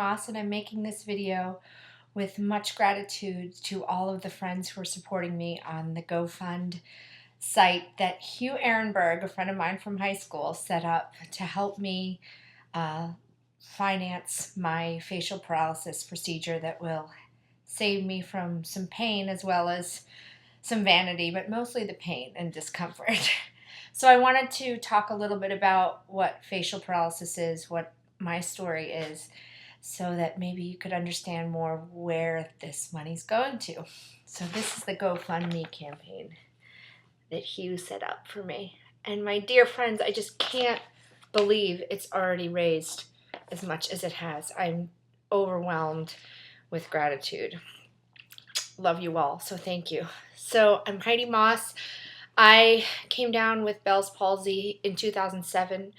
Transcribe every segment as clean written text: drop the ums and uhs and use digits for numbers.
Moss, and I'm making this video with much gratitude to all of the friends who are supporting me on the GoFund site that Hugh Ehrenberg, a friend of mine from high school, set up to help me finance my facial paralysis procedure that will save me from some pain as well as some vanity, but mostly the pain and discomfort. So I wanted to talk a little bit about what facial paralysis is, what my story is, so that maybe you could understand more where this money's going to. So this is the GoFundMe campaign that Hugh set up for me. And my dear friends, I just can't believe it's already raised as much as it has. I'm overwhelmed with gratitude. Love you all, so thank you. So I'm Heidi Moss. I came down with Bell's palsy in 2007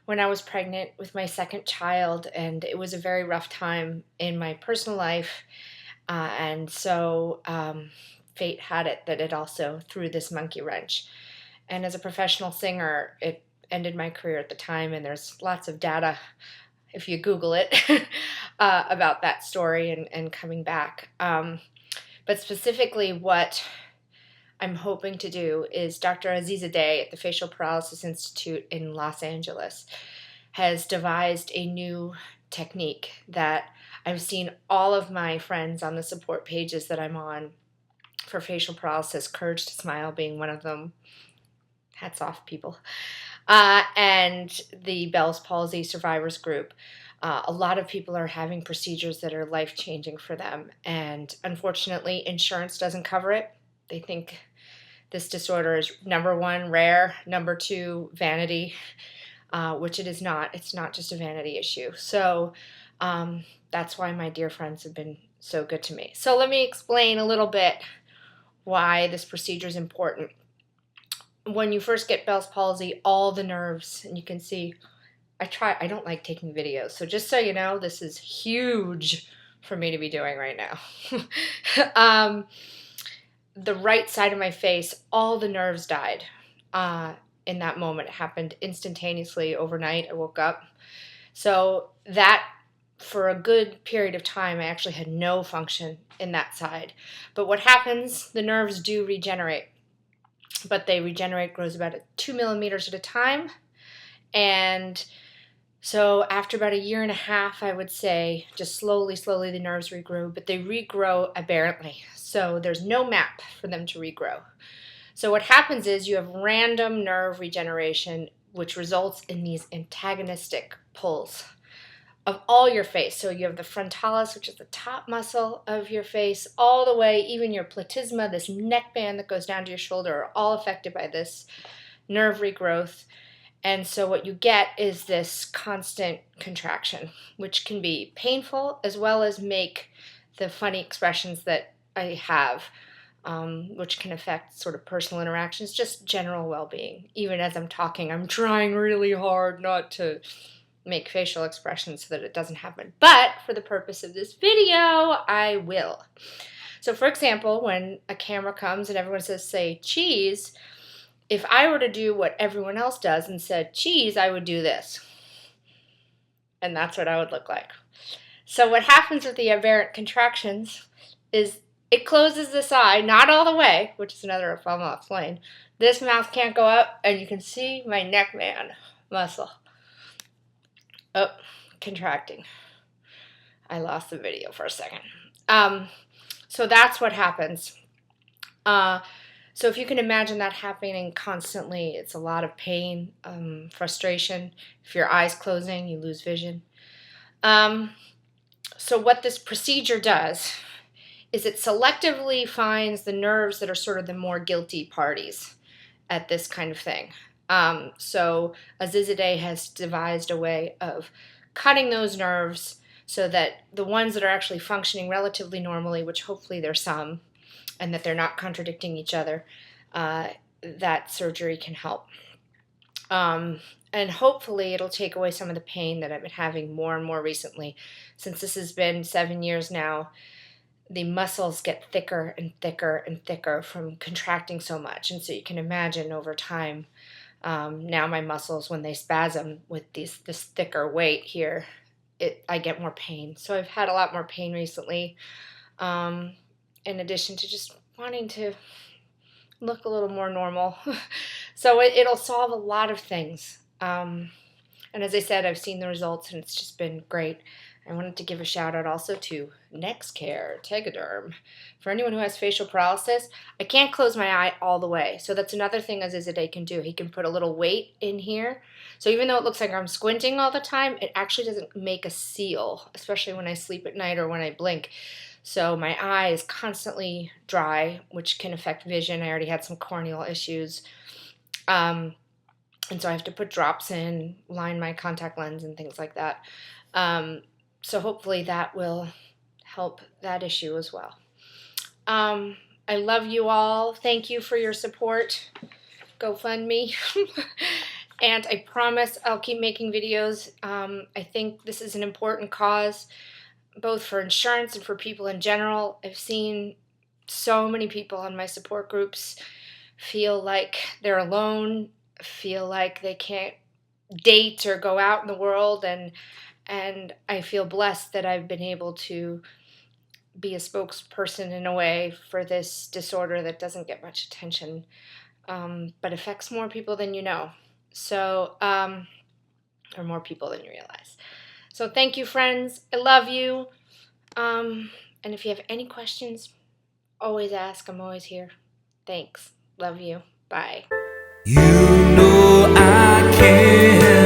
when I was pregnant with my second child, and it was a very rough time in my personal life. And so fate had it that it also threw this monkey wrench. And as a professional singer, it ended my career at the time, and there's lots of data, if you Google it, about that story and coming back. But specifically what I'm hoping to do is Dr. Aziza Day at the Facial Paralysis Institute in Los Angeles has devised a new technique that I've seen all of my friends on the support pages that I'm on for facial paralysis, Courage to Smile being one of them. Hats off, people. And the Bell's Palsy Survivors Group. A lot of people are having procedures that are life-changing for them, and unfortunately, insurance doesn't cover it. They think this disorder is number one, rare, number two, vanity, which it is not. It's not just a vanity issue. So that's why my dear friends have been so good to me. So let me explain a little bit why this procedure is important. When you first get Bell's palsy, all the nerves, and you can see, I don't like taking videos, so just so you know, this is huge for me to be doing right now. The right side of my face, all the nerves died in that moment. It happened instantaneously overnight. I woke up. So that, for a good period of time, I actually had no function in that side. But what happens, the nerves do regenerate. But they regenerate, grows about 2 millimeters at a time. And so after about a year and a half, I would say, just slowly the nerves regrow, but they regrow aberrantly. So there's no map for them to regrow. So what happens is you have random nerve regeneration, which results in these antagonistic pulls of all your face. So you have the frontalis, which is the top muscle of your face, all the way, even your platysma, this neck band that goes down to your shoulder, are all affected by this nerve regrowth. And so what you get is this constant contraction, which can be painful as well as make the funny expressions that I have, which can affect sort of personal interactions, just general well-being. Even as I'm talking, I'm trying really hard not to make facial expressions so that it doesn't happen. But for the purpose of this video, I will. So for example, when a camera comes and everyone says, say, cheese, if I were to do what everyone else does and said cheese, I would do this. And that's what I would look like. So what happens with the aberrant contractions is it closes this eye, not all the way, which is another problem I'll explain. This mouth can't go up, and you can see my neck band muscle. Oh, contracting. I lost the video for a second. So that's what happens. So if you can imagine that happening constantly, it's a lot of pain, frustration. If your eye's closing, you lose vision. So what this procedure does is it selectively finds the nerves that are sort of the more guilty parties at this kind of thing. So Aziza Day has devised a way of cutting those nerves so that the ones that are actually functioning relatively normally, which hopefully there's some, and that they're not contradicting each other, that surgery can help. And hopefully it'll take away some of the pain that I've been having more and more recently. Since this has been 7 years now, the muscles get thicker and thicker and thicker from contracting so much. And so you can imagine over time, now my muscles, when they spasm with this thicker weight here, I get more pain. So I've had a lot more pain recently, in addition to just wanting to look a little more normal. So it'll solve a lot of things. And as I said, I've seen the results and it's just been great. I wanted to give a shout out also to NextCare Tegaderm. For anyone who has facial paralysis, I can't close my eye all the way. So that's another thing Azizadeh can do. He can put a little weight in here. So even though it looks like I'm squinting all the time, it actually doesn't make a seal, especially when I sleep at night or when I blink. So my eye is constantly dry, which can affect vision. I already had some corneal issues. And so I have to put drops in, line my contact lens and things like that. So hopefully that will help that issue as well. I love you all. Thank you for your support. GoFundMe. And I promise I'll keep making videos. I think this is an important cause, both for insurance and for people in general. I've seen so many people on my support groups feel like they're alone, feel like they can't date or go out in the world, and I feel blessed that I've been able to be a spokesperson in a way for this disorder that doesn't get much attention, but affects more people than you know. So, or more people than you realize. So thank you, friends. I love you. And if you have any questions, always ask. I'm always here. Thanks. Love you. Bye. You know I can't